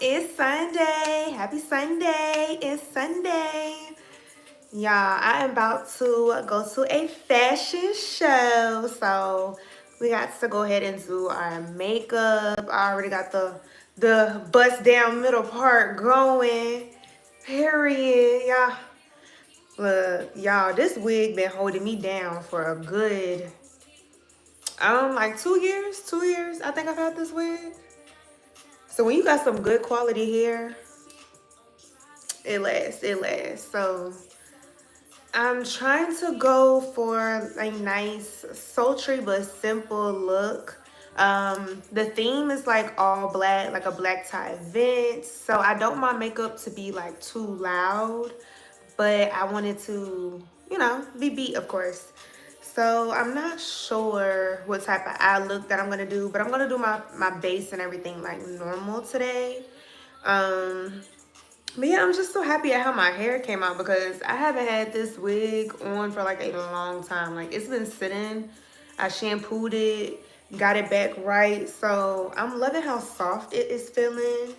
It's Sunday. Happy Sunday. It's Sunday. Y'all, I am about to go to a fashion show. So we got to go ahead and do our makeup. I already got the bust down middle part going. Period. Y'all. Look, y'all, this wig been holding me down for a good like 2 years. 2 years. I think I've had this wig. So when you got some good quality hair, it lasts. It lasts. So I'm trying to go for a nice, sultry but simple look. The theme is like all black, like a black tie event. So I don't want makeup to be like too loud, but I wanted to, be beat, of course. So I'm not sure what type of eye look that I'm gonna do, but I'm gonna do my base and everything like normal today. But yeah, I'm just so happy at how my hair came out because I haven't had this wig on for like a long time. Like it's been sitting. I shampooed it, got it back right. So I'm loving how soft it is feeling.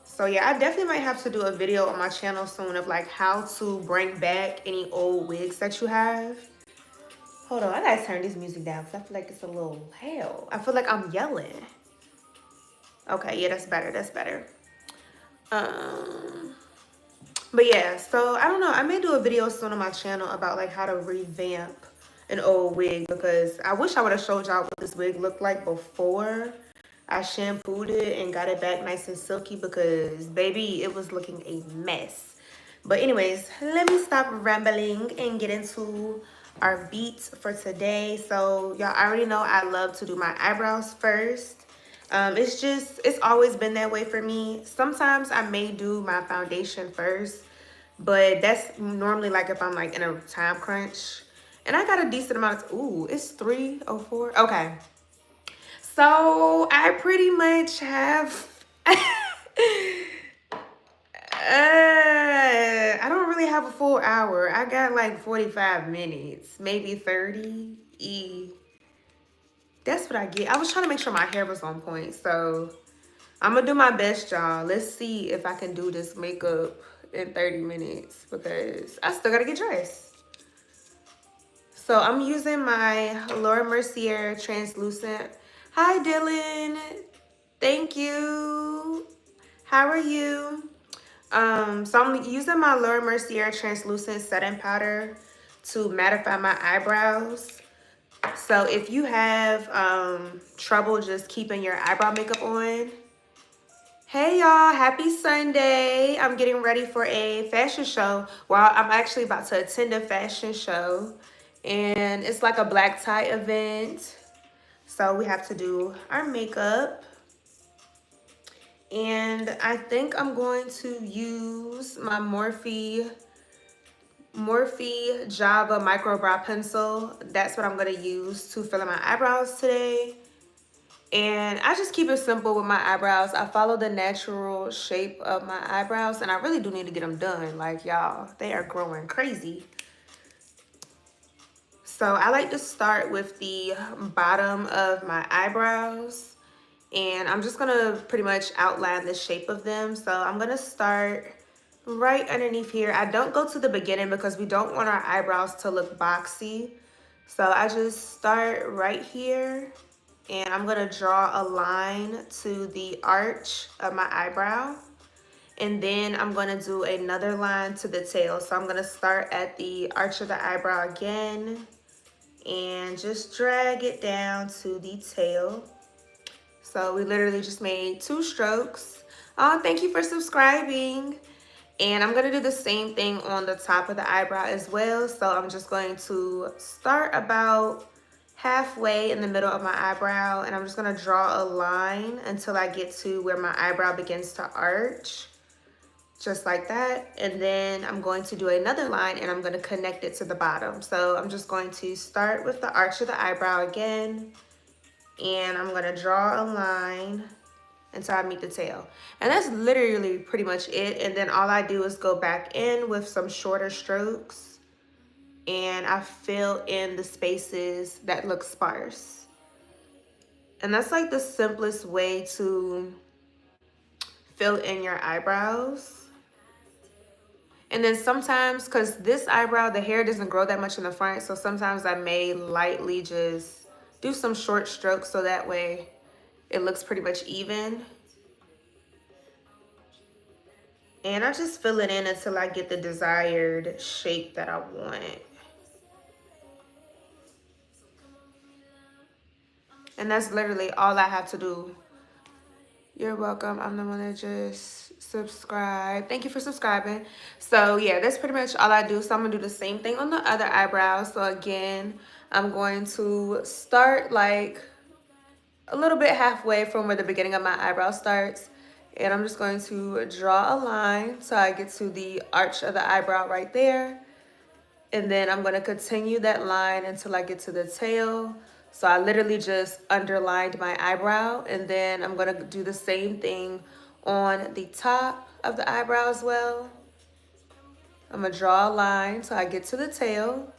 So yeah, I definitely might have to do a video on my channel soon of like how to bring back any old wigs that you have. Hold on, I gotta turn this music down because I feel like it's a little loud. I feel like I'm yelling. Okay, yeah, that's better. That's better. Um, But yeah, so I don't know. I may do a video soon on my channel about like how to revamp an old wig because I wish I would have showed y'all what this wig looked like before I shampooed it and got it back nice and silky because baby, it was looking a mess. But anyways, let me stop rambling and get into our beats for today. So y'all already know I love to do my eyebrows first. It's always been that way for me. Sometimes I may do my foundation first, but that's normally like if I'm like in a time crunch. And I got a decent amount of, ooh, it's 3:04. Okay. So I pretty much have, I don't really have a full hour. I got like 45 minutes, maybe 30. That's what I get. I was trying to make sure my hair was on point. So I'm going to do my best, y'all. Let's see if I can do this makeup in 30 minutes because I still got to get dressed. So I'm using my Laura Mercier translucent. Hi, Dylan. Thank you. How are you? So I'm using my Laura Mercier translucent setting powder to mattify my eyebrows. So if you have trouble just keeping your eyebrow makeup on, hey y'all, happy Sunday. I'm getting ready for a fashion show. Well, I'm actually about to attend a fashion show and it's like a black tie event. So we have to do our makeup. And I think I'm going to use my Morphe Java micro brow pencil. That's what I'm going to use to fill in my eyebrows today. And I just keep it simple with my eyebrows. I follow the natural shape of my eyebrows and I really do need to get them done. Like y'all, they are growing crazy. So I like to start with the bottom of my eyebrows. And I'm just gonna pretty much outline the shape of them. So I'm gonna start right underneath here. I don't go to the beginning because we don't want our eyebrows to look boxy. So I just start right here and I'm gonna draw a line to the arch of my eyebrow. And then I'm gonna do another line to the tail. So I'm gonna start at the arch of the eyebrow again and just drag it down to the tail. So we literally just made 2 strokes. Oh, thank you for subscribing. And I'm gonna do the same thing on the top of the eyebrow as well. So I'm just going to start about halfway in the middle of my eyebrow and I'm just gonna draw a line until I get to where my eyebrow begins to arch. Just like that. And then I'm going to do another line and I'm gonna connect it to the bottom. So I'm just going to start with the arch of the eyebrow again. And I'm gonna draw a line until I meet the tail. And that's literally pretty much it. And then all I do is go back in with some shorter strokes and I fill in the spaces that look sparse. And that's like the simplest way to fill in your eyebrows. And then sometimes, because this eyebrow, the hair doesn't grow that much in the front, so sometimes I may lightly just do some short strokes so that way it looks pretty much even. And I just fill it in until I get the desired shape that I want. And that's literally all I have to do. You're welcome. I'm the one that just subscribed. Thank you for subscribing. So yeah, that's pretty much all I do. So I'm gonna do the same thing on the other eyebrows. So again, I'm going to start like a little bit halfway from where the beginning of my eyebrow starts. And I'm just going to draw a line so I get to the arch of the eyebrow right there. And then I'm gonna continue that line until I get to the tail. So I literally just underlined my eyebrow, and then I'm gonna do the same thing on the top of the eyebrow as well. I'm gonna draw a line so I get to the tail,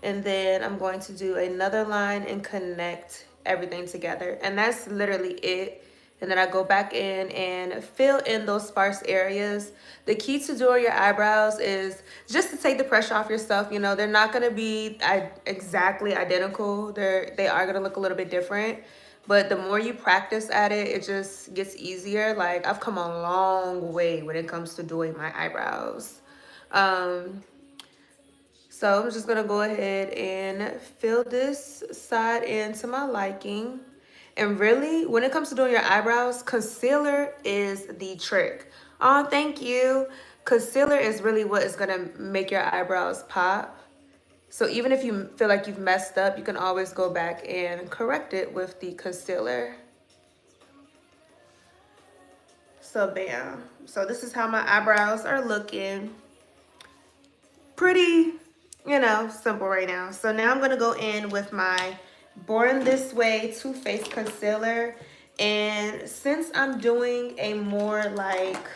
and then I'm going to do another line and connect everything together. And that's literally it. And then I go back in and fill in those sparse areas. The key to doing your eyebrows is just to take the pressure off yourself. You know, they're not gonna be exactly identical. They are gonna look a little bit different. But the more you practice at it, it just gets easier. Like, I've come a long way when it comes to doing my eyebrows. So I'm just gonna go ahead and fill this side in to my liking. And really, when it comes to doing your eyebrows, concealer is the trick. Oh, thank you. Concealer is really what is gonna make your eyebrows pop. So even if you feel like you've messed up, you can always go back and correct it with the concealer. So bam. So this is how my eyebrows are looking. Pretty, you know, simple right now. So now I'm gonna go in with my Born This Way Too Faced concealer. And since I'm doing a more like,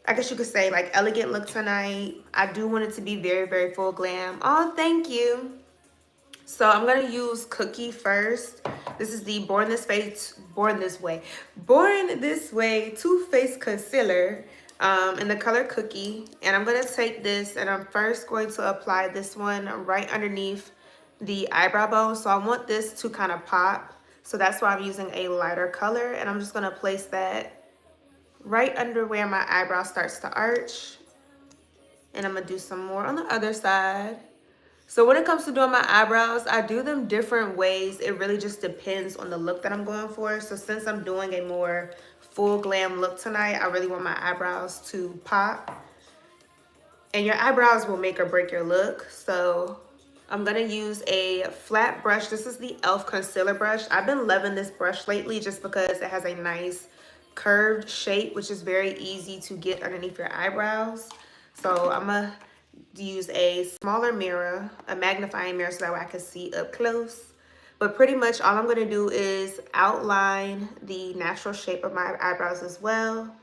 I guess you could say like elegant look tonight, I do want it to be very, very full glam. Oh, thank you. So I'm gonna use Cookie first. This is the Born This Way Too Faced concealer in the color Cookie. And I'm gonna take this and I'm first going to apply this one right underneath the eyebrow bone. So I want this to kind of pop. So that's why I'm using a lighter color, and I'm just gonna place that right under where my eyebrow starts to arch. And I'm gonna do some more on the other side. So when it comes to doing my eyebrows, I do them different ways. It really just depends on the look that I'm going for. So since I'm doing a more full glam look tonight, I really want my eyebrows to pop. And your eyebrows will make or break your look. So I'm gonna use a flat brush. This is the e.l.f. concealer brush. I've been loving this brush lately just because it has a nice curved shape, which is very easy to get underneath your eyebrows. So I'm gonna use a smaller mirror, a magnifying mirror, so that way I can see up close. But pretty much all I'm gonna do is outline the natural shape of my eyebrows as well.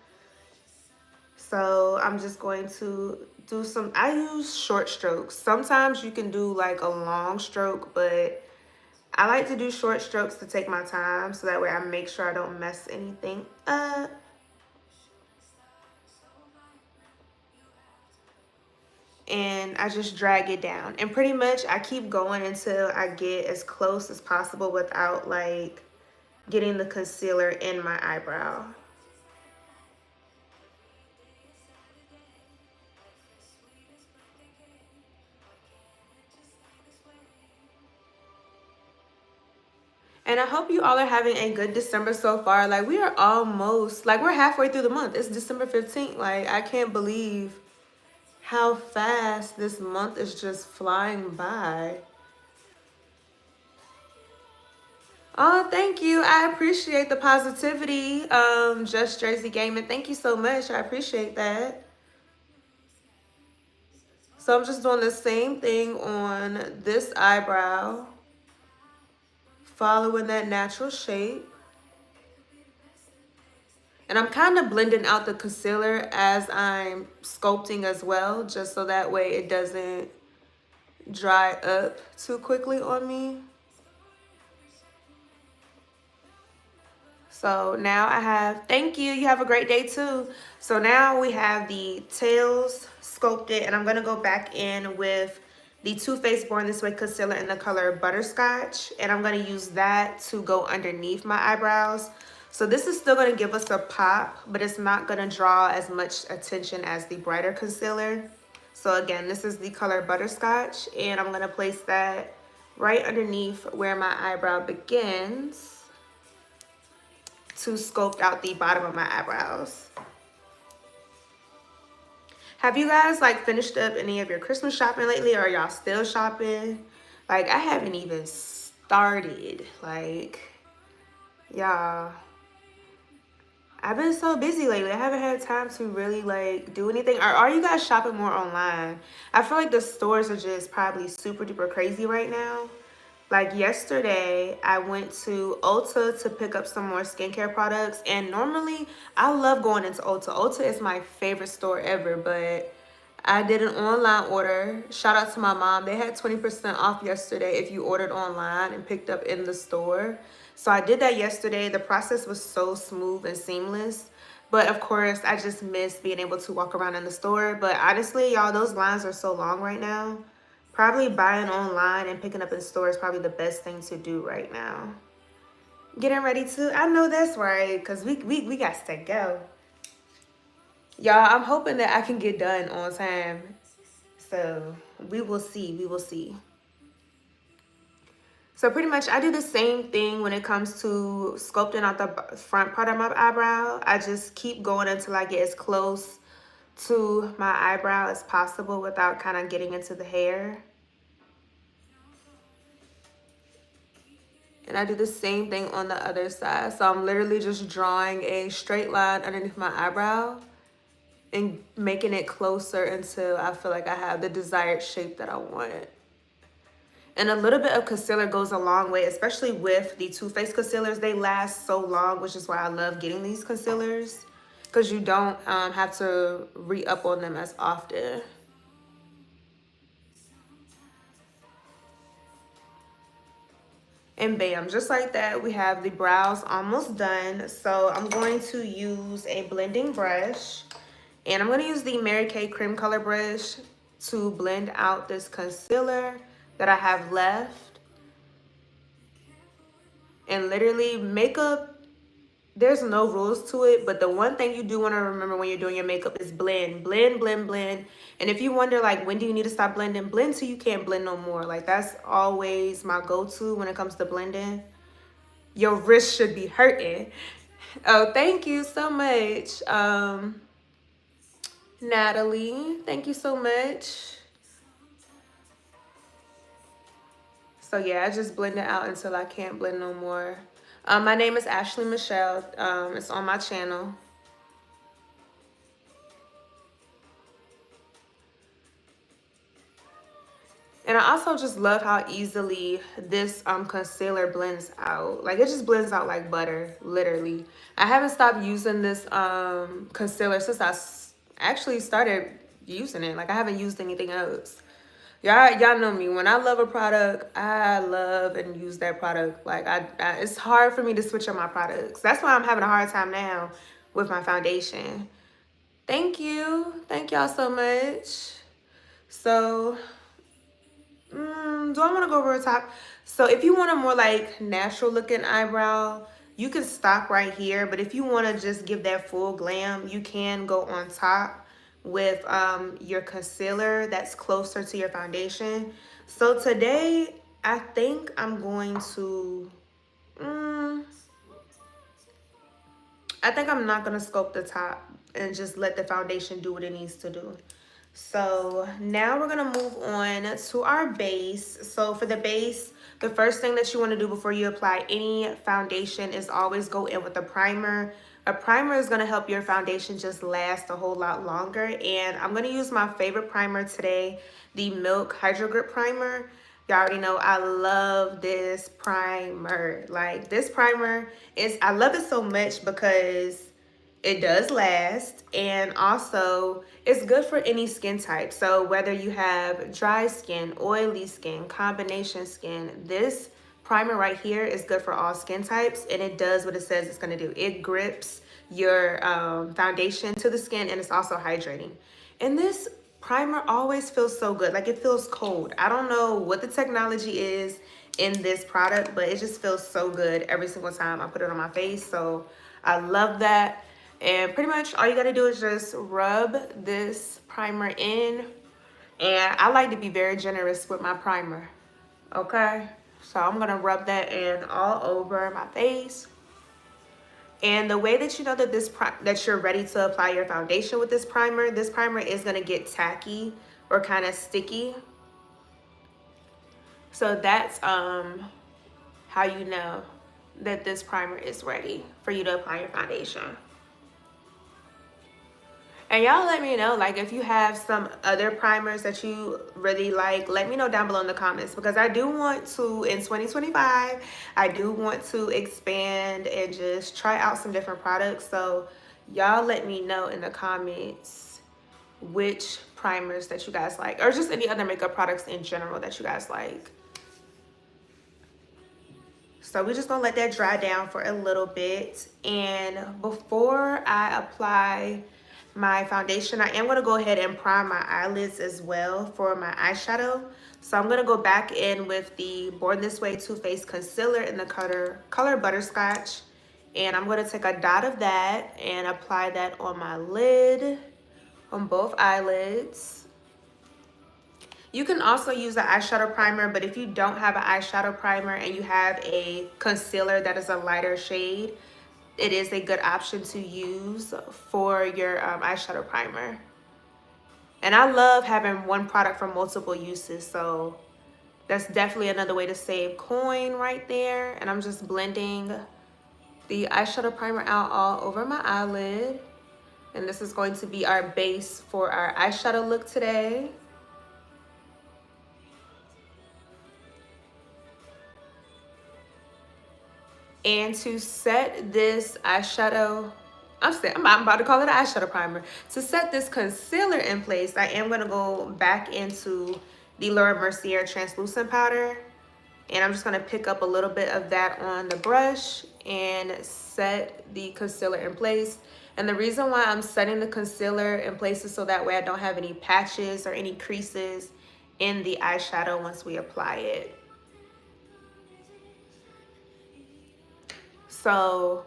So I'm just going to do some, I use short strokes. Sometimes you can do like a long stroke, but I like to do short strokes to take my time so that way I make sure I don't mess anything up. And I just drag it down. And pretty much I keep going until I get as close as possible without like getting the concealer in my eyebrow. And I hope you all are having a good December so far. Like, we are almost, like, we're halfway through the month. It's December 15th. Like, I can't believe how fast this month is just flying by. Oh, thank you. I appreciate the positivity. Just Jersey Gaming. Thank you so much. I appreciate that. So I'm just doing the same thing on this eyebrow, following that natural shape. And I'm kind of blending out the concealer as I'm sculpting as well, just so that way it doesn't dry up too quickly on me. So now I have, thank you. You have a great day too. So now we have the tails sculpted, and I'm going to go back in with the Too Faced Born This Way concealer in the color Butterscotch. And I'm going to use that to go underneath my eyebrows. So this is still going to give us a pop, but it's not going to draw as much attention as the brighter concealer. So again, this is the color Butterscotch, and I'm going to place that right underneath where my eyebrow begins to sculpt out the bottom of my eyebrows. Have you guys like finished up any of your Christmas shopping lately, or are y'all still shopping? Like, I haven't even started. Like, y'all, I've been so busy lately. I haven't had time to really like do anything. Or are you guys shopping more online? I feel like the stores are just probably super duper crazy right now. Like yesterday, I went to Ulta to pick up some more skincare products. And normally, I love going into Ulta. Ulta is my favorite store ever, but I did an online order. Shout out to my mom. They had 20% off yesterday if you ordered online and picked up in the store. So I did that yesterday. The process was so smooth and seamless. But of course, I just miss being able to walk around in the store. But honestly, y'all, those lines are so long right now. Probably buying online and picking up in store is probably the best thing to do right now. Getting ready to, I know that's right, because we got to go. Y'all, I'm hoping that I can get done on time. So we will see, we will see. So pretty much I do the same thing when it comes to sculpting out the front part of my eyebrow. I just keep going until I get as close to my eyebrow as possible without kind of getting into the hair. And I do the same thing on the other side. So I'm literally just drawing a straight line underneath my eyebrow and making it closer until I feel like I have the desired shape that I want. And a little bit of concealer goes a long way, especially with the Too Faced concealers. They last so long, which is why I love getting these concealers, because you don't have to re-up on them as often. And bam, just like that, we have the brows almost done. So I'm going to use a blending brush, and I'm going to use the Mary Kay cream color brush to blend out this concealer that I have left. And literally, makeup, there's no rules to it, but the one thing you do want to remember when you're doing your makeup is blend, blend, blend, blend. And if you wonder, like, when do you need to stop blending? Blend till you can't blend no more. Like, that's always my go-to when it comes to blending. Your wrist should be hurting. Oh, thank you so much, Natalie. Thank you so much. So yeah, I just blend it out until I can't blend no more. My name is Ashley Michelle. It's on my channel. And I also just love how easily this concealer blends out. Like, it just blends out like butter, literally. I haven't stopped using this concealer since I actually started using it. Like, I haven't used anything else. Y'all know me. When I love a product, I love and use that product. Like, it's hard for me to switch up my products. That's why I'm having a hard time now with my foundation. Thank you. Thank y'all so much. So, do I want to go over the top? So if you want a more like natural looking eyebrow, you can stop right here. But if you want to just give that full glam, you can go on top with your concealer that's closer to your foundation. So today, I think I'm going to, I think I'm not going to sculpt the top and just let the foundation do what it needs to do. So now we're gonna move on to our base. So for the base, the first thing that you wanna do before you apply any foundation is always go in with a primer. A primer is gonna help your foundation just last a whole lot longer. And I'm gonna use my favorite primer today, the Milk Hydro Grip Primer. Y'all already know I love this primer. Like, this primer I love it so much because it does last, and also it's good for any skin type. So whether you have dry skin, oily skin, combination skin, this primer right here is good for all skin types, and it does what it says it's going to do. It grips your foundation to the skin, and it's also hydrating. And this primer always feels so good. Like, it feels cold. I don't know what the technology is in this product, but it just feels so good every single time I put it on my face. So I love that. And pretty much all you got to do is just rub this primer in. And I like to be very generous with my primer. Okay, so I'm gonna rub that in all over my face. And the way that you know that that you're ready to apply your foundation with this primer is gonna get tacky or kind of sticky. So that's how you know that this primer is ready for you to apply your foundation. And y'all let me know, like, if you have some other primers that you really like, let me know down below in the comments, because I do want to, in 2025, I do want to expand and just try out some different products. So y'all let me know in the comments which primers that you guys like, or just any other makeup products in general that you guys like. So we're just gonna let that dry down for a little bit. And before I apply my foundation, I am gonna go ahead and prime my eyelids as well for my eyeshadow. So I'm gonna go back in with the Born This Way Too Faced Concealer in the color Butterscotch. And I'm gonna take a dot of that and apply that on my lid, on both eyelids. You can also use an eyeshadow primer, but if you don't have an eyeshadow primer and you have a concealer that is a lighter shade, it is a good option to use for your eyeshadow primer. And I love having one product for multiple uses, so that's definitely another way to save coin right there. And I'm just blending the eyeshadow primer out all over my eyelid. And this is going to be our base for our eyeshadow look today. And to set this eyeshadow, I'm about to call it an eyeshadow primer. To set this concealer in place, I am going to go back into the Laura Mercier translucent powder. And I'm just going to pick up a little bit of that on the brush and set the concealer in place. And the reason why I'm setting the concealer in place is so that way I don't have any patches or any creases in the eyeshadow once we apply it. So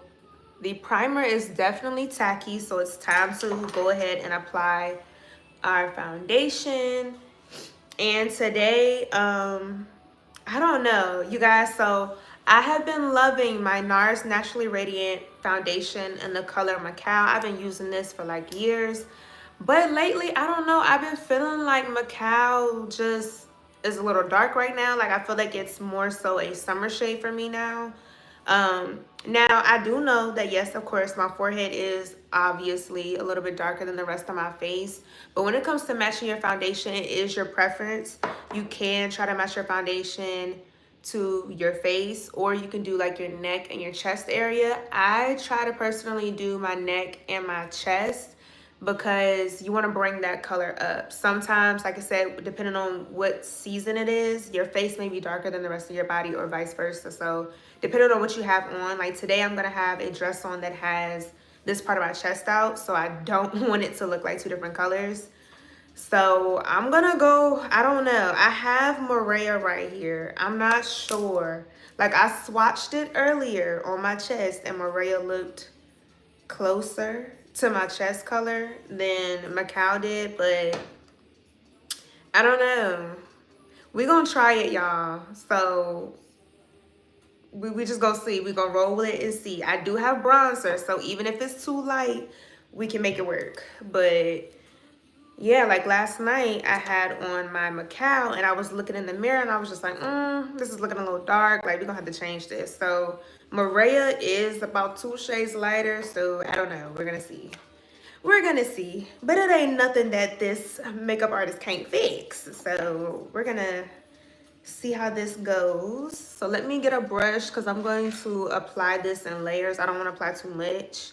the primer is definitely tacky, so it's time to go ahead and apply our foundation. And today, I don't know, you guys, so I have been loving my NARS Naturally Radiant foundation in the color Macao. I've been using this for like years, but lately, I don't know, I've been feeling like Macao just is a little dark right now. Like, I feel like it's more so a summer shade for me now. Now I do know that, yes, of course, my forehead is obviously a little bit darker than the rest of my face, but when it comes to matching your foundation, it is your preference. You can try to match your foundation to your face, or you can do like your neck and your chest area. I try to personally do my neck and my chest because you want to bring that color up. Sometimes, like I said, depending on what season it is, your face may be darker than the rest of your body, or vice versa. So depending on what you have on, like today I'm going to have a dress on that has this part of my chest out, so I don't want it to look like two different colors. So I'm going to go, I don't know. I have Maria right here. I'm not sure. Like, I swatched it earlier on my chest and Maria looked closer to my chest color than Macao did, but I don't know. We gonna try it, y'all. So we just gonna see. We gonna roll with it and see. I do have bronzer, so even if it's too light, we can make it work. But yeah, like last night I had on my Macao and I was looking in the mirror and I was just like, this is looking a little dark. Like, we're gonna have to change this. So Maria is about 2 shades lighter, so I don't know. We're gonna see. We're gonna see. But it ain't nothing that this makeup artist can't fix. So we're gonna see how this goes. So let me get a brush because I'm going to apply this in layers. I don't want to apply too much.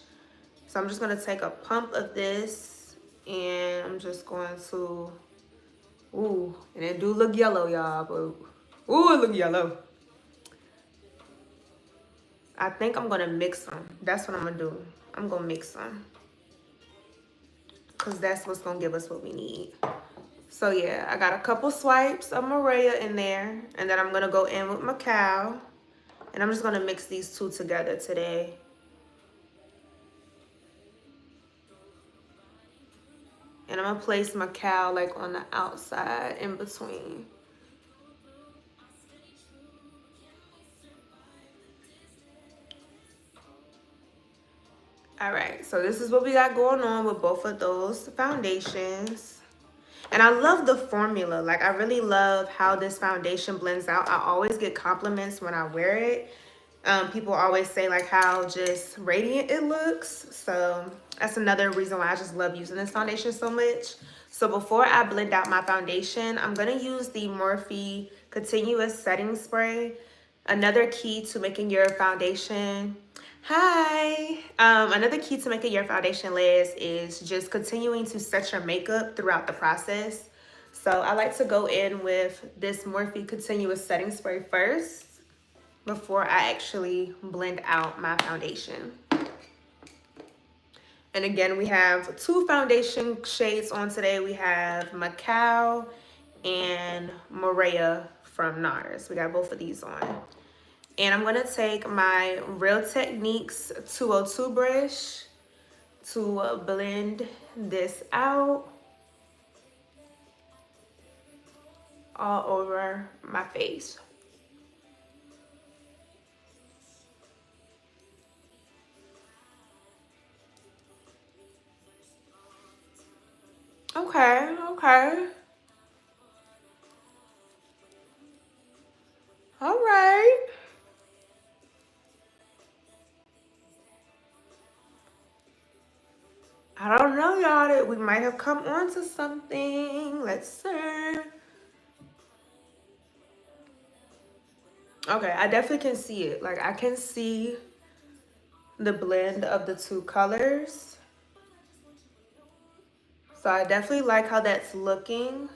So I'm just gonna take a pump of this and I'm just going to, ooh, and it do look yellow, y'all, but ooh, it look yellow. I think I'm gonna mix them. That's what I'm gonna do. I'm gonna mix them because that's what's gonna give us what we need. So yeah, I got a couple swipes of Maria in there, and then I'm gonna go in with Macao, and I'm just gonna mix these two together today. And I'm gonna place Macao like on the outside in between. All right, so this is what we got going on with both of those foundations. And I love the formula. Like, I really love how this foundation blends out. I always get compliments when I wear it. People always say like how just radiant it looks. So that's another reason why I just love using this foundation so much. So before I blend out my foundation, I'm gonna use the Morphe Continuous Setting Spray. Another key to making your foundation, another key to making your foundation last is just continuing to set your makeup throughout the process. So I like to go in with this Morphe Continuous Setting Spray first before I actually blend out my foundation. And again, we have two foundation shades on today. We have Macao and Maria from NARS. We got both of these on. And I'm gonna take my Real Techniques 202 brush to blend this out all over my face. Okay, okay. All right. I don't know, y'all. We might have come on to something. Let's see. Okay, I definitely can see it. Like, I can see the blend of the two colors. So I definitely like how that's looking.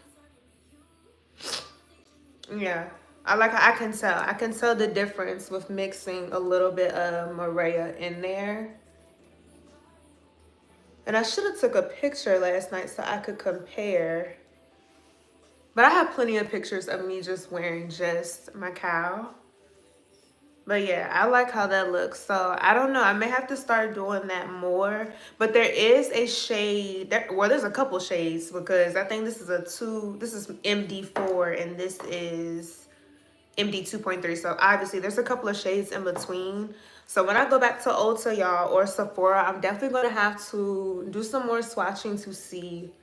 Yeah, I like how I can tell. I can tell the difference with mixing a little bit of Maria in there. And I should have took a picture last night so I could compare. But I have plenty of pictures of me just wearing just Macao. But yeah, I like how that looks. So I don't know. I may have to start doing that more. But there is a shade. Well, there's a couple shades because I think this is this is MD4 and this is MD 2.3. So obviously there's a couple of shades in between. So when I go back to Ulta, y'all, or Sephora, I'm definitely going to have to do some more swatching to see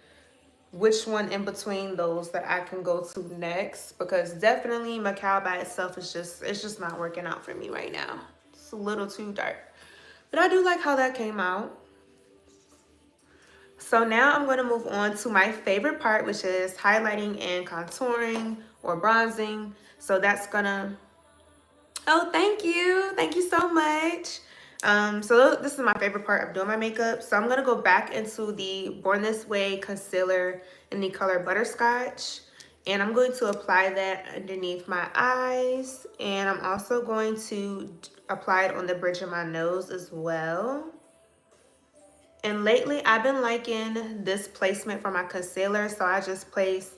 which one in between those that I can go to next, because definitely Macao by itself is it's just not working out for me right now. It's a little too dark, but I do like how that came out. So now I'm going to move on to my favorite part, which is highlighting and contouring or bronzing. So that's gonna, oh, thank you so much. So this is my favorite part of doing my makeup. So I'm gonna go back into the Born This Way concealer in the color Butterscotch, and I'm going to apply that underneath my eyes, and I'm also going to apply it on the bridge of my nose as well. And lately I've been liking this placement for my concealer, so I just place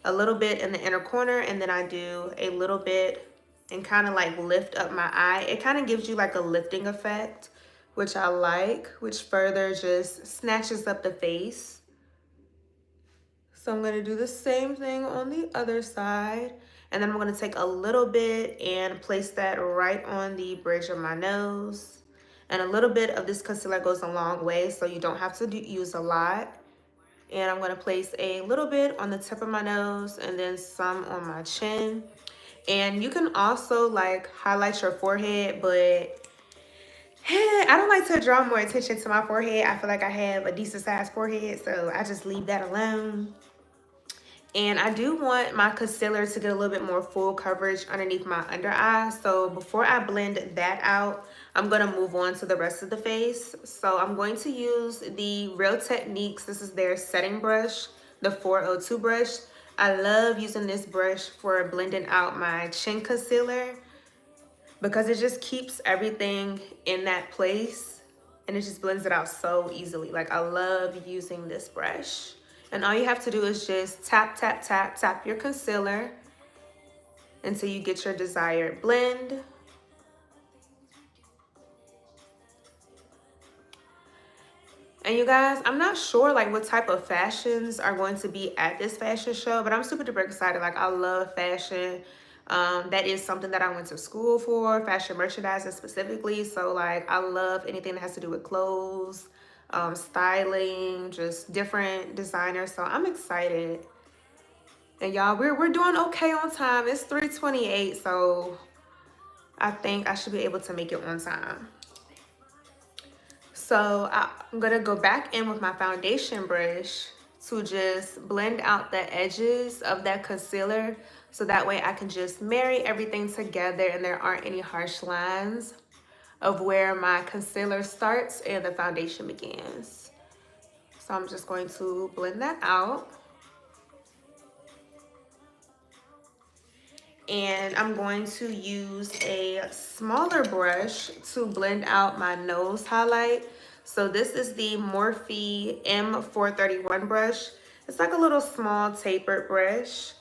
a little bit in the inner corner and then I do a little bit and kind of like lift up my eye. It kind of gives you like a lifting effect, which I like, which further just snatches up the face. So I'm going to do the same thing on the other side. And then I'm going to take a little bit and place that right on the bridge of my nose. And a little bit of this concealer goes a long way, so you don't have to use a lot. And I'm going to place a little bit on the tip of my nose and then some on my chin. And you can also like highlight your forehead, but I don't like to draw more attention to my forehead. I feel like I have a decent sized forehead, so I just leave that alone. And I do want my concealer to get a little bit more full coverage underneath my under eye. So before I blend that out, I'm going to move on to the rest of the face. So I'm going to use the Real Techniques. This is their setting brush, the 402 brush. I love using this brush for blending out my chin concealer. because it just keeps everything in that place and it just blends it out so easily. Like, I love using this brush. And all you have to do is just tap, tap, tap, tap your concealer until you get your desired blend. And you guys, I'm not sure like what type of fashions are going to be at this fashion show, but I'm super duper excited. Like, I love fashion. That is something that I went to school for, fashion merchandising specifically. So like, I love anything that has to do with clothes, styling, just different designers. So I'm excited. And y'all, we're doing okay on time. It's 3:28, so I think I should be able to make it on time. So I'm gonna go back in with my foundation brush to just blend out the edges of that concealer, so that way I can just marry everything together and there aren't any harsh lines of where my concealer starts and the foundation begins. So I'm just going to blend that out. And I'm going to use a smaller brush to blend out my nose highlight. So this is the Morphe M431 brush. It's like a little small tapered brush.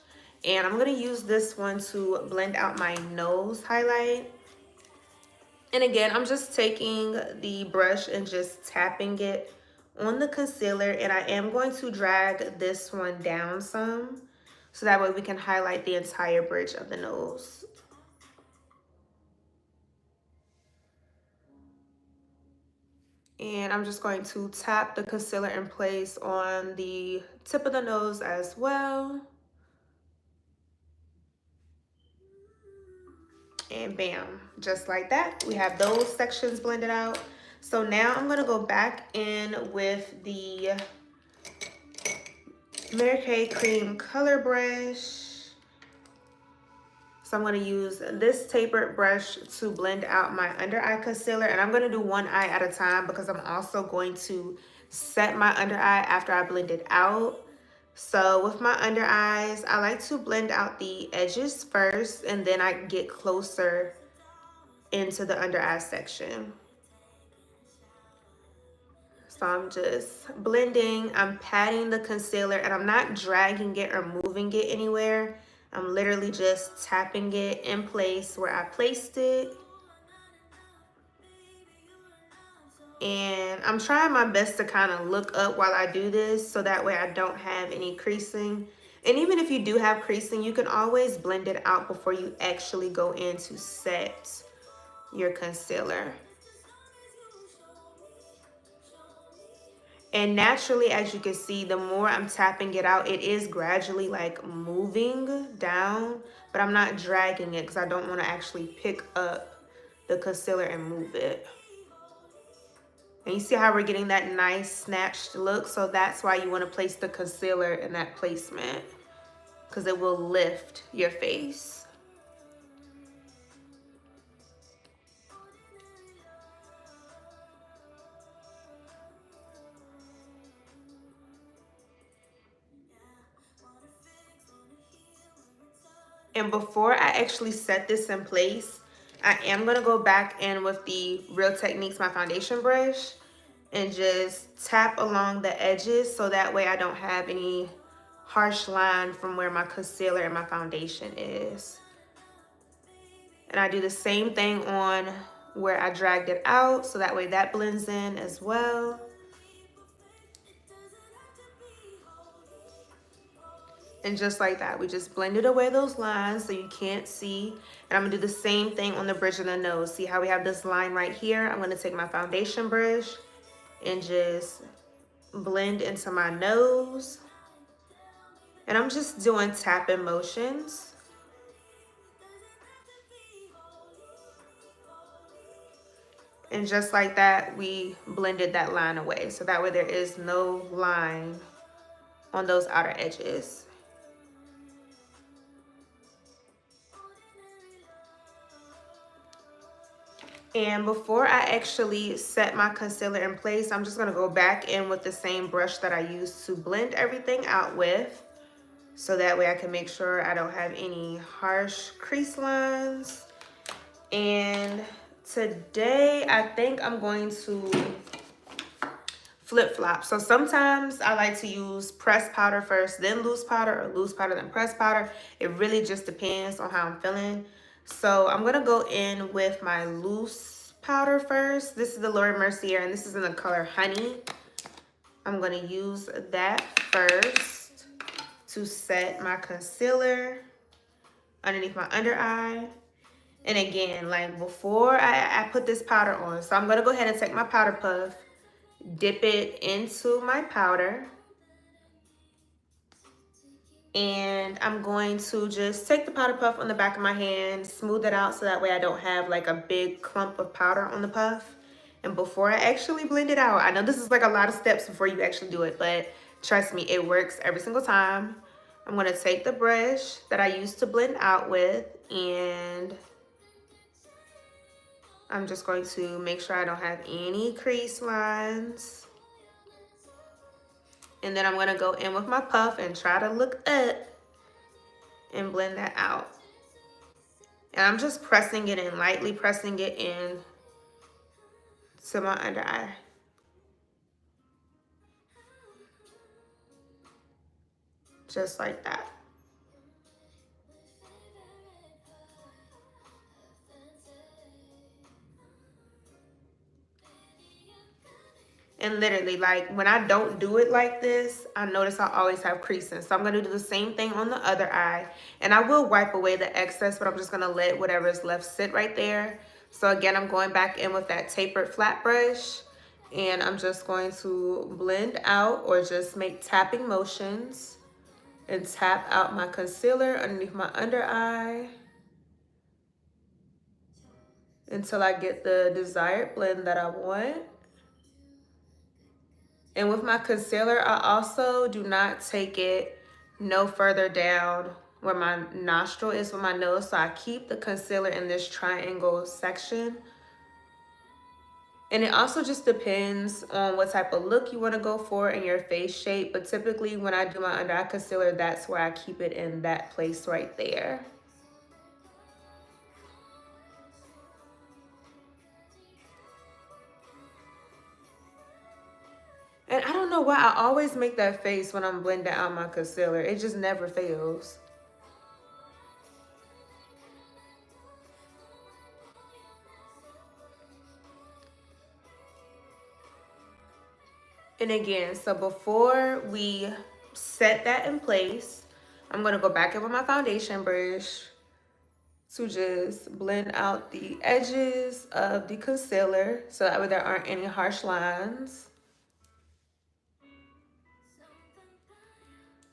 And I'm gonna use this one to blend out my nose highlight. And again, I'm just taking the brush and just tapping it on the concealer, and I am going to drag this one down some, so that way we can highlight the entire bridge of the nose. And I'm just going to tap the concealer in place on the tip of the nose as well. And bam, just like that, we have those sections blended out. So now I'm gonna go back in with the Mary Kay Cream Color Brush. So I'm gonna use this tapered brush to blend out my under eye concealer, and I'm gonna do one eye at a time because I'm also going to set my under eye after I blend it out. So with my under eyes, I like to blend out the edges first, and then I get closer into the under eye section. So I'm just blending, I'm patting the concealer, and I'm not dragging it or moving it anywhere. I'm literally just tapping it in place where I placed it. And I'm trying my best to kind of look up while I do this, so that way I don't have any creasing. And even if you do have creasing, you can always blend it out before you actually go in to set your concealer. And naturally, as you can see, the more I'm tapping it out, it is gradually like moving down, but I'm not dragging it because I don't want to actually pick up the concealer and move it. And you see how we're getting that nice snatched look? So that's why you want to place the concealer in that placement, because it will lift your face. And before I actually set this in place, I am going to go back in with the Real Techniques, my foundation brush, and just tap along the edges, so that way I don't have any harsh line from where my concealer and my foundation is. And I do the same thing on where I dragged it out, so that way that blends in as well. And just like that, we just blended away those lines so you can't see. And I'm gonna do the same thing on the bridge of the nose. See how we have this line right here? I'm gonna take my foundation brush and just blend into my nose. And I'm just doing tapping motions. And just like that, we blended that line away. So that way there is no line on those outer edges. And before I actually set my concealer in place, I'm just gonna go back in with the same brush that I used to blend everything out with, so that way I can make sure I don't have any harsh crease lines. And today I think I'm going to flip-flop. So sometimes I like to use pressed powder first, then loose powder, or loose powder, then pressed powder. It really just depends on how I'm feeling. So I'm gonna go in with my loose powder first. This is the Laura Mercier, and this is in the color Honey. I'm gonna use that first to set my concealer underneath my under eye. And again, like before I put this powder on, so I'm gonna go ahead and take my powder puff, dip it into my powder, and I'm going to just take the powder puff on the back of my hand, smooth it out so that way I don't have like a big clump of powder on the puff. And before I actually blend it out, I know this is like a lot of steps before you actually do it, but trust me, it works every single time. I'm gonna take the brush that I used to blend out with, and I'm just going to make sure I don't have any crease lines. And then I'm gonna go in with my puff and try to look up and blend that out. And I'm just pressing it in, lightly pressing it in to my under eye. Just like that. And literally, like when I don't do it like this, I notice I always have creasing. So I'm gonna do the same thing on the other eye. And I will wipe away the excess, but I'm just gonna let whatever is left sit right there. So again, I'm going back in with that tapered flat brush, and I'm just going to blend out or just make tapping motions and tap out my concealer underneath my under eye until I get the desired blend that I want. And with my concealer, I also do not take it no further down where my nostril is with my nose. So I keep the concealer in this triangle section. And it also just depends on what type of look you want to go for and your face shape. But typically when I do my under eye concealer, that's where I keep it, in that place right there. And I don't know why I always make that face when I'm blending out my concealer. It just never fails. And again, so before we set that in place, I'm gonna go back in with my foundation brush to just blend out the edges of the concealer so that way there aren't any harsh lines.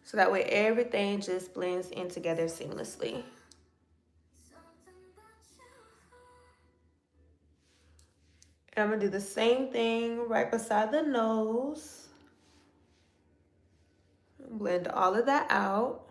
So that way everything just blends in together seamlessly. And I'm gonna do the same thing right beside the nose. Blend all of that out.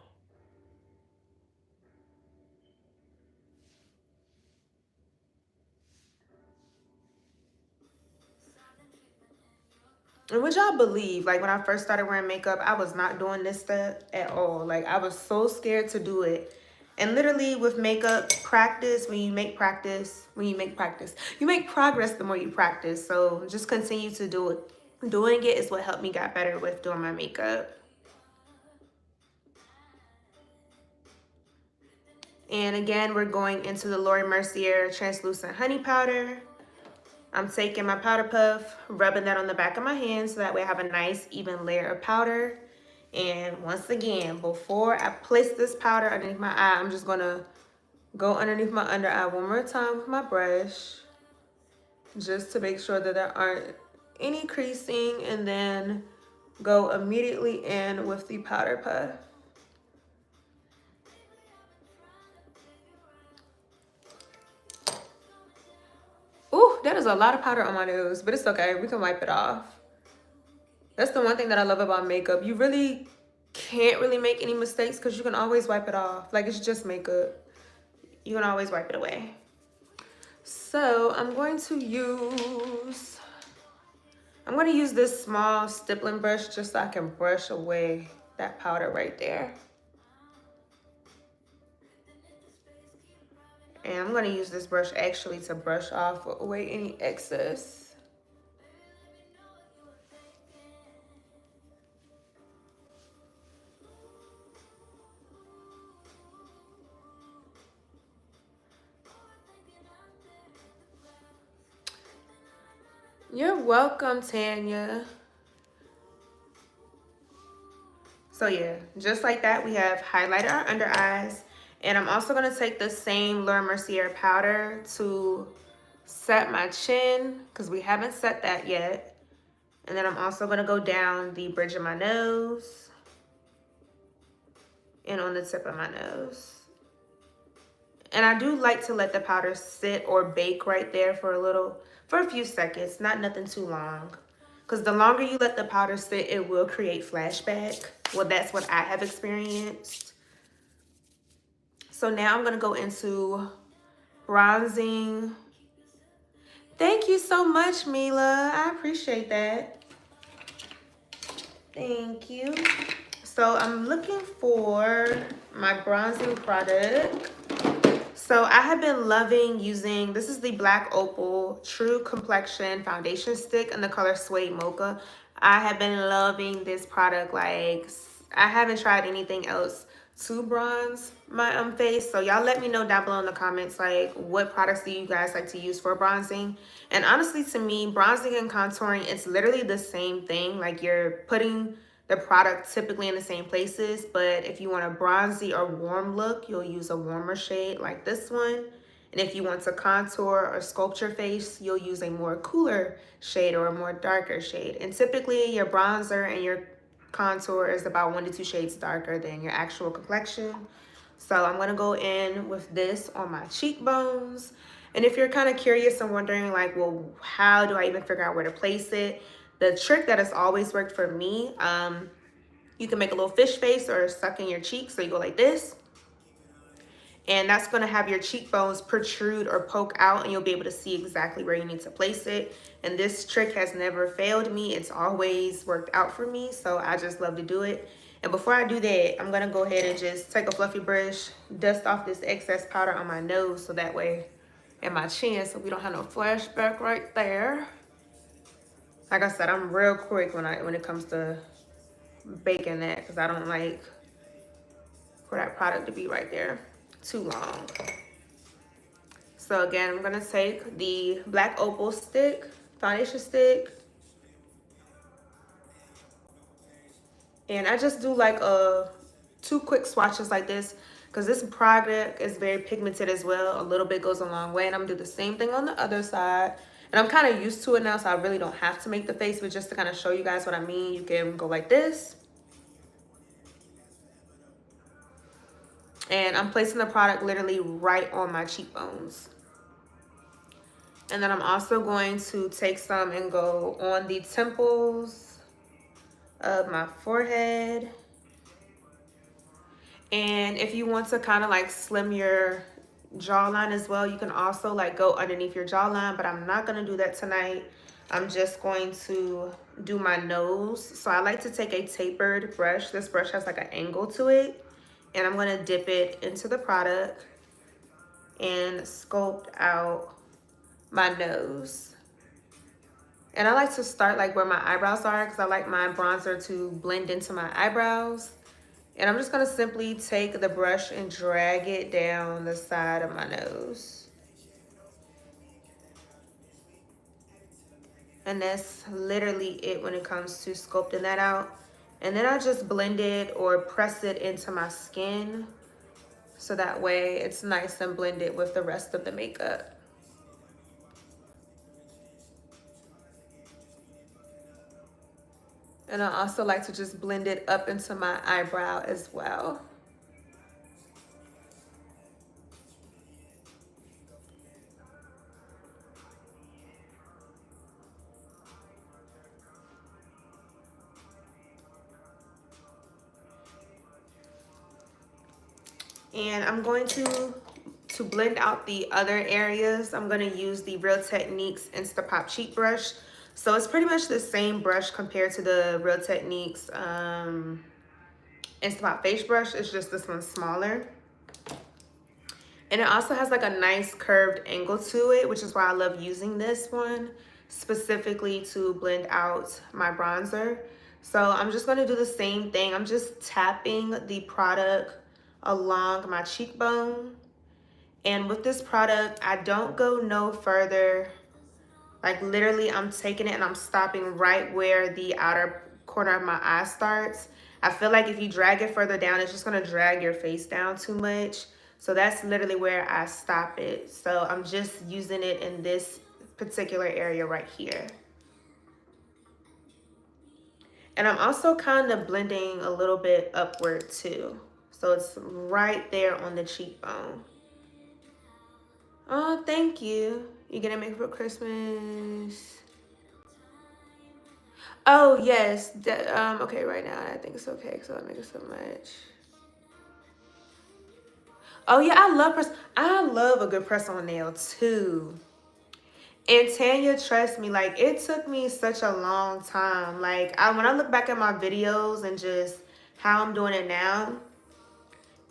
And would y'all believe, like when I first started wearing makeup, I was not doing this stuff at all. Like I was so scared to do it. And literally with makeup practice, you make progress the more you practice. So just continue to do it. Doing it is what helped me get better with doing my makeup. And again, we're going into the Laura Mercier Translucent Honey Powder. I'm taking my powder puff, rubbing that on the back of my hand so that way I have a nice even layer of powder. And once again, before I place this powder underneath my eye, I'm just gonna go underneath my under eye one more time with my brush, just to make sure that there aren't any creasing, and then go immediately in with the powder puff. Ooh, that is a lot of powder on my nose, but it's okay, we can wipe it off. That's the one thing that I love about makeup. You really can't really make any mistakes because you can always wipe it off. Like it's just makeup. You can always wipe it away. So I'm going to use this small stippling brush just so I can brush away that powder right there. And I'm going to use this brush actually to brush off away any excess. You're welcome, Tanya. So yeah, just like that, we have highlighted our under eyes. And I'm also going to take the same Laura Mercier powder to set my chin, because we haven't set that yet. And then I'm also going to go down the bridge of my nose and on the tip of my nose. And I do like to let the powder sit or bake right there for a few seconds, not nothing too long. Because the longer you let the powder sit, it will create flashback. Well, that's what I have experienced. So now I'm going to go into bronzing. Thank you so much, Mila. I appreciate that. Thank you. So I'm looking for my bronzing product. So I have been loving using, this is the Black Opal True Complexion Foundation Stick in the color Suede Mocha. I have been loving this product. Like, I haven't tried anything else to bronze my face. So y'all let me know down below in the comments, like, what products do you guys like to use for bronzing? And honestly, to me, bronzing and contouring, it's literally the same thing. Like, you're putting the product typically in the same places, but if you want a bronzy or warm look, you'll use a warmer shade like this one. And if you want to contour or sculpt your face, you'll use a more cooler shade or a more darker shade. And typically your bronzer and your contour is about 1 to 2 shades darker than your actual complexion. So I'm gonna go in with this on my cheekbones. And if you're kind of curious and wondering, like, well, how do I even figure out where to place it? The trick that has always worked for me, you can make a little fish face or suck in your cheek. So you go like this. And that's going to have your cheekbones protrude or poke out, and you'll be able to see exactly where you need to place it. And this trick has never failed me. It's always worked out for me. So I just love to do it. And before I do that, I'm going to go ahead and just take a fluffy brush, dust off this excess powder on my nose so that way, and my chin, so we don't have no flashback right there. Like I said, I'm real quick when it comes to baking that, because I don't like for that product to be right there too long. So again, I'm gonna take the Black Opal stick, foundation stick, and I just do like 2 quick swatches like this, because this product is very pigmented as well. A little bit goes a long way, and I'm gonna do the same thing on the other side. And I'm kind of used to it now, so I really don't have to make the face, but just to kind of show you guys what I mean, you can go like this. And I'm placing the product literally right on my cheekbones. And then I'm also going to take some and go on the temples of my forehead. And if you want to kind of like slim your jawline as well, you can also like go underneath your jawline, but I'm not going to do that tonight. I'm just going to do my nose. So I like to take a tapered brush. This brush has like an angle to it, and I'm going to dip it into the product and sculpt out my nose. And I like to start like where my eyebrows are, because I like my bronzer to blend into my eyebrows. And I'm just going to simply take the brush and drag it down the side of my nose. And that's literally it when it comes to sculpting that out. And then I just blend it or press it into my skin, so that way it's nice and blended with the rest of the makeup. And I also like to just blend it up into my eyebrow as well. And I'm going to blend out the other areas, I'm going to use the Real Techniques Instapop Cheek Brush. So it's pretty much the same brush compared to the Real Techniques Instapop Face Brush. It's just this one's smaller. And it also has like a nice curved angle to it, which is why I love using this one specifically to blend out my bronzer. So I'm just gonna do the same thing. I'm just tapping the product along my cheekbone. And with this product, I don't go no further. Like literally I'm taking it and I'm stopping right where the outer corner of my eye starts. I feel like if you drag it further down, it's just gonna drag your face down too much. So that's literally where I stop it. So I'm just using it in this particular area right here. And I'm also kind of blending a little bit upward too. So it's right there on the cheekbone. Oh, thank you. You gonna make it for Christmas? Oh, yes. Okay, right now I think it's okay because I make it so much. Oh yeah, I love a good press on nail too. And Tanya, trust me, like it took me such a long time. Like when I look back at my videos and just how I'm doing it now,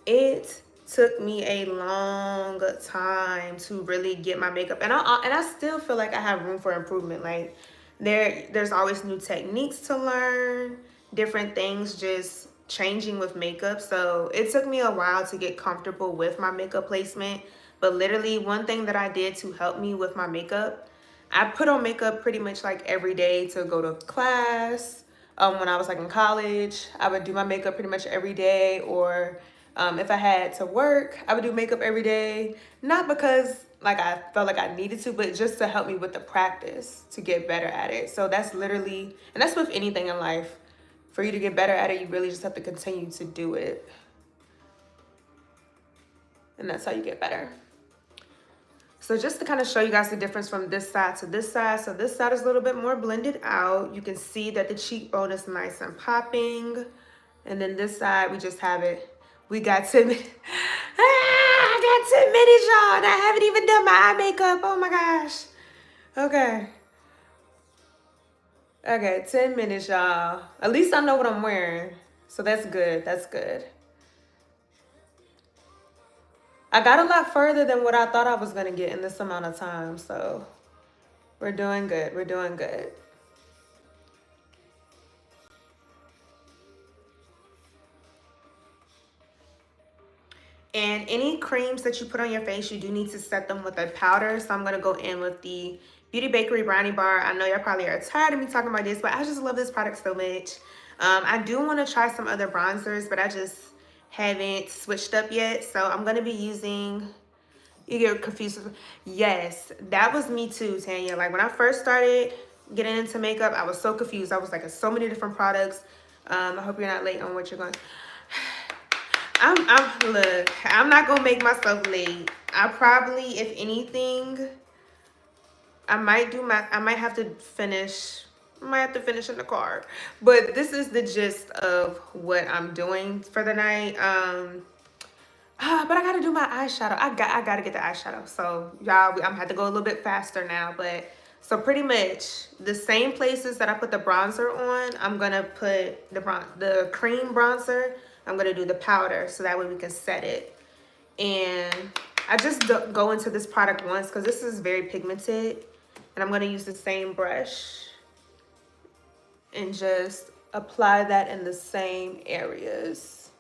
it took me a long time to really get my makeup, and I still feel like I have room for improvement. Like there's always new techniques to learn, different things just changing with makeup. So it took me a while to get comfortable with my makeup placement. But literally one thing that I did to help me with my makeup, I put on makeup pretty much like every day to go to class. When I was like in college, I would do my makeup pretty much every day, or if I had to work, I would do makeup every day. Not because like I felt like I needed to, but just to help me with the practice to get better at it. So that's literally, and that's with anything in life. For you to get better at it, you really just have to continue to do it. And that's how you get better. So just to kind of show you guys the difference from this side to this side. So this side is a little bit more blended out. You can see that the cheekbone is nice and popping. And then this side, we just have it. We got 10 minutes. I got 10 minutes, y'all. And I haven't even done my eye makeup. Oh my gosh. Okay. Okay, 10 minutes, y'all. At least I know what I'm wearing. So that's good. That's good. I got a lot further than what I thought I was going to get in this amount of time. So we're doing good. We're doing good. And any creams that you put on your face, you do need to set them with a powder. So I'm going to go in with the Beauty Bakery Brownie Bar. I know y'all probably are tired of me talking about this, but I just love this product so much. I do want to try some other bronzers, but I just haven't switched up yet. So I'm going to be using, you get confused. Yes, that was me too, Tanya. Like when I first started getting into makeup, I was so confused. I was like, so many different products. I hope you're not late on what you're going. Look, I'm not gonna make myself late. I probably, if anything, I might have to finish. I might have to finish in the car. But this is the gist of what I'm doing for the night. But I gotta do my eyeshadow. I gotta get the eyeshadow. So y'all, I'm gonna have to go a little bit faster now. But so pretty much the same places that I put the bronzer on, I'm gonna put the cream bronzer. I'm gonna do the powder so that way we can set it. And I just go into this product once because this is very pigmented. And I'm gonna use the same brush and just apply that in the same areas.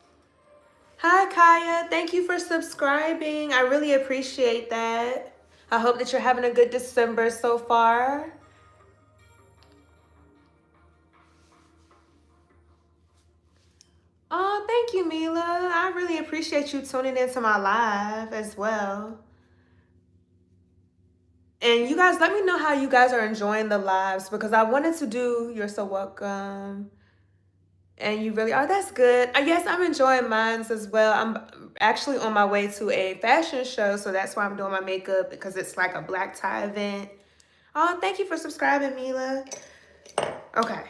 Hi Kaya, thank you for subscribing. I really appreciate that. I hope that you're having a good December so far. Oh, thank you, Mila. I really appreciate you tuning into my live as well. And you guys, let me know how you guys are enjoying the lives because I wanted to do You're So Welcome. And you really are. That's good. Yes, I'm enjoying mine as well. I'm actually on my way to a fashion show, so that's why I'm doing my makeup because it's like a black tie event. Oh, thank you for subscribing, Mila. Okay.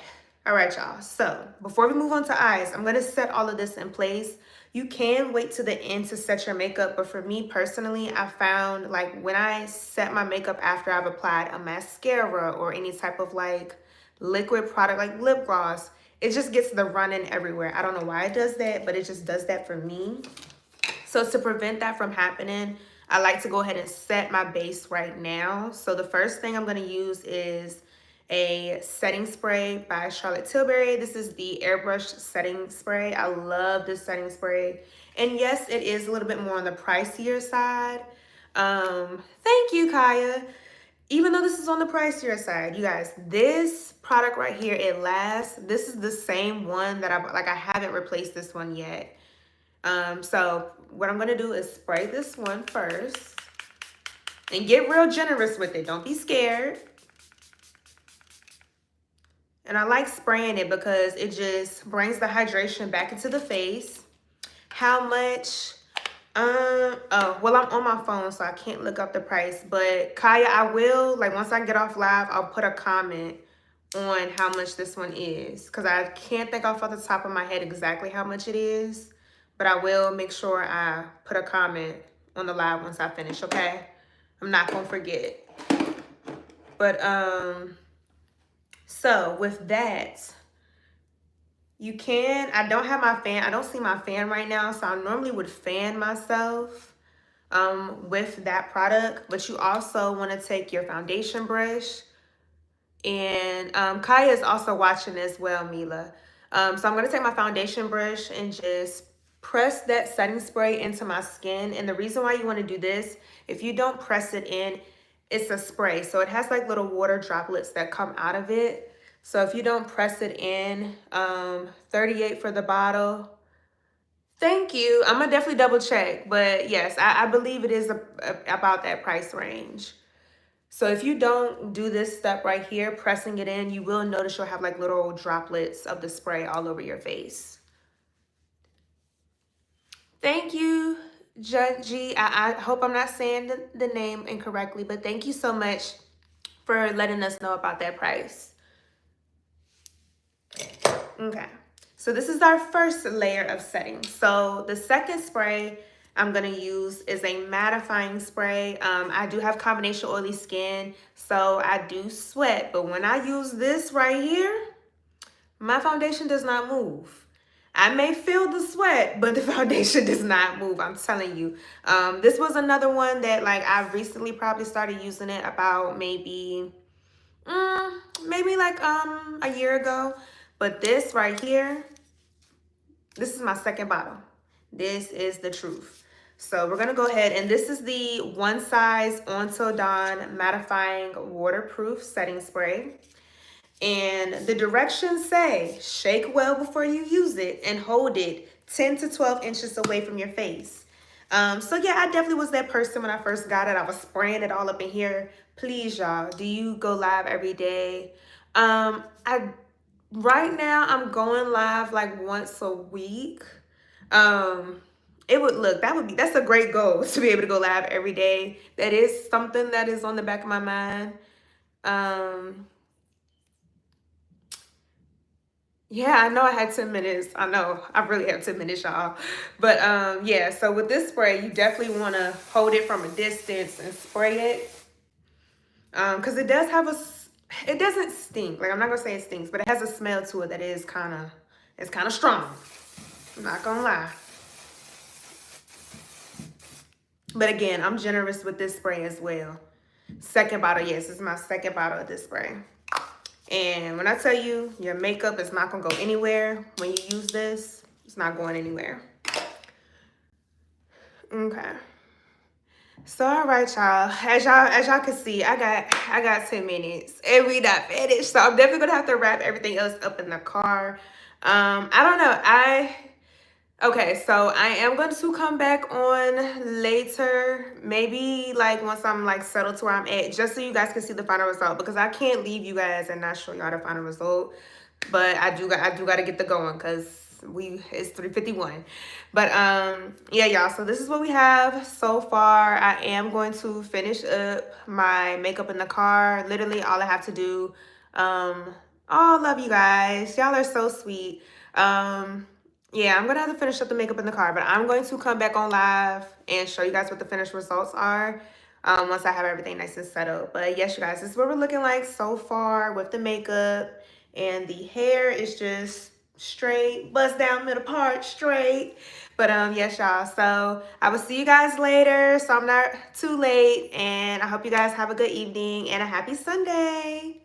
All right, y'all. So before we move on to eyes, I'm going to set all of this in place. You can wait to the end to set your makeup, but for me personally, I found like when I set my makeup after I've applied a mascara or any type of like liquid product like lip gloss, it just gets the running everywhere. I don't know why it does that, but it just does that for me. So to prevent that from happening, I like to go ahead and set my base right now. So the first thing I'm going to use is a setting spray by Charlotte Tilbury. This is the airbrush setting spray. I love this setting spray. And yes, it is a little bit more on the pricier side. Thank you, Kaya. Even though this is on the pricier side, you guys, this product right here, it lasts. This is the same one that I haven't replaced this one yet. So what I'm gonna do is spray this one first and get real generous with it. Don't be scared. And I like spraying it because it just brings the hydration back into the face. How much? Oh, well, I'm on my phone, so I can't look up the price. But Kaya, I will, like, once I get off live, I'll put a comment on how much this one is. Because I can't think off the top of my head exactly how much it is. But I will make sure I put a comment on the live once I finish, okay? I'm not going to forget. But, so with that, you can, I don't have my fan. I don't see my fan right now. So I normally would fan myself with that product. But you also want to take your foundation brush. And Kaya is also watching as well, Mila. So I'm going to take my foundation brush and just press that setting spray into my skin. And the reason why you want to do this, if you don't press it in, it's a spray. So it has like little water droplets that come out of it. So if you don't press it in, 38 for the bottle. Thank you. I'm going to definitely double check. But yes, I believe it is about that price range. So if you don't do this step right here, pressing it in, you will notice you'll have like little droplets of the spray all over your face. Thank you, G. I hope I'm not saying the name incorrectly, but thank you so much for letting us know about that price. Okay, so this is our first layer of setting. So the second spray I'm gonna use is a mattifying spray. I do have combination oily skin, so I do sweat, but when I use this right here, my foundation does not move. I may feel the sweat, but the foundation does not move, I'm telling you. This was another one that like I recently probably started using it about maybe like a year ago. But this right here, this is my second bottle. This is the truth. So we're gonna go ahead, and this is the One Size Until Dawn Mattifying Waterproof Setting Spray. And the directions say, shake well before you use it and hold it 10 to 12 inches away from your face. So yeah, I definitely was that person when I first got it. I was spraying it all up in here. Please, y'all, do you go live every day? Right now I'm going live like once a week. It would look, that's a great goal to be able to go live every day. That is something that is on the back of my mind. Yeah, I know I had 10 minutes. I know I really have 10 minutes, y'all. But yeah, so with this spray, you definitely want to hold it from a distance and spray it. Because it does have it doesn't stink. Like, I'm not gonna say it stinks, but it has a smell to it that is kind of strong. I'm not gonna lie. But again, I'm generous with this spray as well. Second bottle, yes, this is my second bottle of this spray. And when I tell you, your makeup is not gonna go anywhere when you use this, it's not going anywhere. Okay. So all right, y'all. As y'all can see, I got 10 minutes and we not finished. So I'm definitely gonna have to wrap everything else up in the car. I don't know. Okay, so I am going to come back on later, maybe like once I'm like settled to where I'm at, just so you guys can see the final result, because I can't leave you guys and not show y'all the final result. But I do got to get the going because it's 3:51. But yeah, y'all, so this is what we have so far. I am going to finish up my makeup in the car. Literally all I have to do. Oh, love you guys. Y'all are so sweet. Yeah, I'm gonna have to finish up the makeup in the car, but I'm going to come back on live and show you guys what the finished results are once I have everything nice and settled. But yes, you guys, this is what we're looking like so far with the makeup, and the hair is just straight, bust down middle part straight. But yes, y'all, so I will see you guys later, so I'm not too late, and I hope you guys have a good evening and a happy Sunday.